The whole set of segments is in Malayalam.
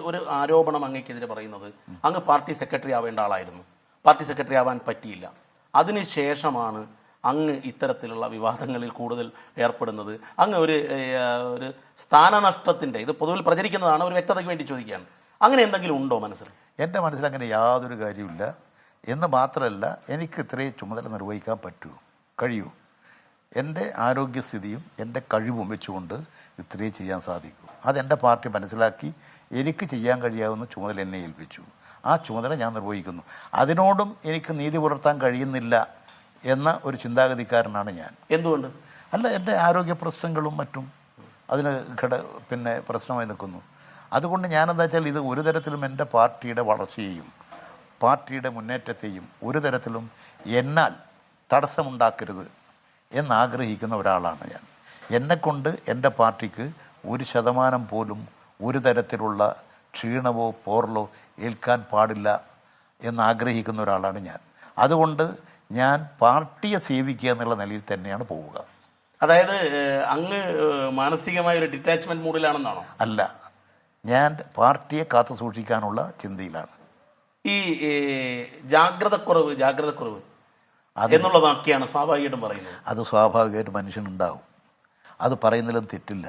ഒരു ആരോപണം അങ്ങേക്കെതിരെ പറയുന്നത് അങ്ങ് പാർട്ടി സെക്രട്ടറി ആവേണ്ട ആളായിരുന്നു, പാർട്ടി സെക്രട്ടറി ആവാൻ പറ്റിയില്ല, അതിനുശേഷമാണ് അങ്ങ് ഇത്തരത്തിലുള്ള വിവാദങ്ങളിൽ കൂടുതൽ ഏർപ്പെടുന്നത്. അങ്ങ് ഒരു സ്ഥാനനഷ്ടത്തിൻ്റെ, ഇത് പൊതുവിൽ പ്രചരിക്കുന്നതാണ്, ഒരു വ്യക്തതയ്ക്ക് വേണ്ടി ചോദിക്കുകയാണ്, അങ്ങനെ എന്തെങ്കിലും ഉണ്ടോ മനസ്സിൽ? എൻ്റെ മനസ്സിൽ അങ്ങനെ യാതൊരു കാര്യമില്ല. എന്ന് മാത്രമല്ല, എനിക്ക് ഇത്രയും ചുമതല നിർവഹിക്കാൻ കഴിയൂ. എൻ്റെ ആരോഗ്യസ്ഥിതിയും എൻ്റെ കഴിവും വെച്ചുകൊണ്ട് ഇത്രയും ചെയ്യാൻ സാധിക്കൂ. അതെൻ്റെ പാർട്ടി മനസ്സിലാക്കി എനിക്ക് ചെയ്യാൻ കഴിയാവുന്ന ചുമതല എന്നെ ഏൽപ്പിച്ചു. ആ ചുമതല ഞാൻ നിർവഹിക്കുന്നു. അതിനോടും എനിക്ക് നീതി പുലർത്താൻ കഴിയുന്നില്ല എന്ന ഒരു ചിന്താഗതിക്കാരനാണ് ഞാൻ. എന്തുകൊണ്ട്? അല്ല, എൻ്റെ ആരോഗ്യ പ്രശ്നങ്ങളും മറ്റും അതിന് പ്രശ്നമായി നിൽക്കുന്നു. അതുകൊണ്ട് ഞാനെന്താ വെച്ചാൽ, ഇത് ഒരു തരത്തിലും എൻ്റെ പാർട്ടിയുടെ വളർച്ചയെയും പാർട്ടിയുടെ മുന്നേറ്റത്തെയും ഒരു തരത്തിലും എന്നാൽ തടസ്സമുണ്ടാക്കരുത് എന്നാഗ്രഹിക്കുന്ന ഒരാളാണ് ഞാൻ. എന്നെക്കൊണ്ട് എൻ്റെ പാർട്ടിക്ക് 1% പോലും ഒരു തരത്തിലുള്ള ക്ഷീണമോ പോറലോ ഏൽക്കാൻ പാടില്ല എന്നാഗ്രഹിക്കുന്ന ഒരാളാണ് ഞാൻ. അതുകൊണ്ട് ഞാൻ പാർട്ടിയെ സേവിക്കുക എന്നുള്ള നിലയിൽ തന്നെയാണ് പോവുക. അതായത് അങ്ങ് മാനസികമായ ഒരു ഡിറ്റാച്ച്മെൻറ്റ് മൂഡിലാണെന്നാണോ? അല്ല, ഞാൻ പാർട്ടിയെ കാത്തു സൂക്ഷിക്കാനുള്ള ചിന്തയിലാണ്. ഈ ജാഗ്രതക്കുറവ് എന്നുള്ളതൊക്കെയാണ് സ്വാഭാവികമായിട്ടും പറയുന്നത്. അത് സ്വാഭാവികമായിട്ട് മനുഷ്യനുണ്ടാവും. അത് പറയുന്നതിലും തെറ്റില്ല.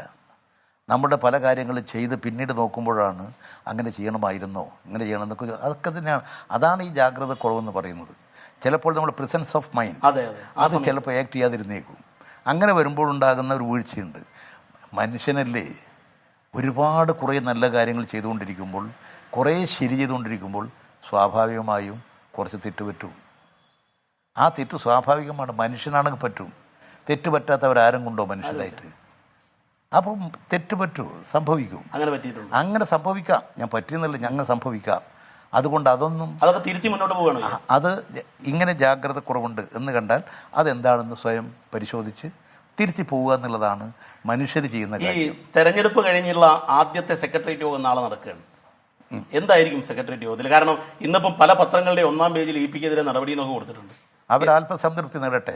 നമ്മുടെ പല കാര്യങ്ങളും ചെയ്ത് പിന്നീട് നോക്കുമ്പോഴാണ് അങ്ങനെ ചെയ്യണമായിരുന്നോ, ഇങ്ങനെ ചെയ്യണമെന്നൊക്കെ, അതൊക്കെ തന്നെയാണ്. അതാണ് ഈ ജാഗ്രത കുറവെന്ന് പറയുന്നത്. ചിലപ്പോൾ നമ്മുടെ പ്രസൻസ് ഓഫ് മൈൻഡ് അത് ചിലപ്പോൾ ആക്ട് ചെയ്യാതിരുന്നേക്കും. അങ്ങനെ വരുമ്പോഴുണ്ടാകുന്ന ഒരു വീഴ്ചയുണ്ട്. മനുഷ്യനല്ലേ, ഒരുപാട് കുറേ നല്ല കാര്യങ്ങൾ ചെയ്തുകൊണ്ടിരിക്കുമ്പോൾ, കുറേ ശരി ചെയ്തുകൊണ്ടിരിക്കുമ്പോൾ സ്വാഭാവികമായും കുറച്ച് തെറ്റ് പറ്റും. ആ തെറ്റ് സ്വാഭാവികമാണ്. മനുഷ്യനാണെങ്കിൽ പറ്റും. തെറ്റ് പറ്റാത്തവരാരും കൊണ്ടോ മനുഷ്യരായിട്ട്? അപ്പം തെറ്റ് പറ്റൂ, സംഭവിക്കും. അങ്ങനെ സംഭവിക്കാം. ഞാൻ പറ്റിയെന്നല്ല, ഞങ്ങൾ സംഭവിക്കാം. അതുകൊണ്ട് അതൊക്കെ തിരുത്തി മുന്നോട്ട് പോകണം. അത് ഇങ്ങനെ ജാഗ്രത കുറവുണ്ട് എന്ന് കണ്ടാൽ അതെന്താണെന്ന് സ്വയം പരിശോധിച്ച് തിരുത്തി പോവുക എന്നുള്ളതാണ് മനുഷ്യർ ചെയ്യുന്ന കാര്യം. തെരഞ്ഞെടുപ്പ് കഴിഞ്ഞുള്ള ആദ്യത്തെ സെക്രട്ടേറിയറ്റ് യോഗം നാളെ നടക്കുകയാണ്. എന്തായിരിക്കും സെക്രട്ടേറിയറ്റ് യോഗത്തിൽ? കാരണം ഇന്നിപ്പം പല പത്രങ്ങളുടെ 1-ാം പേജിൽ ഇ പിക്കെതിരെ നടപടി എന്നൊക്കെ കൊടുത്തിട്ടുണ്ട്. അവർ അല്പസംതൃപ്തി നേടട്ടെ.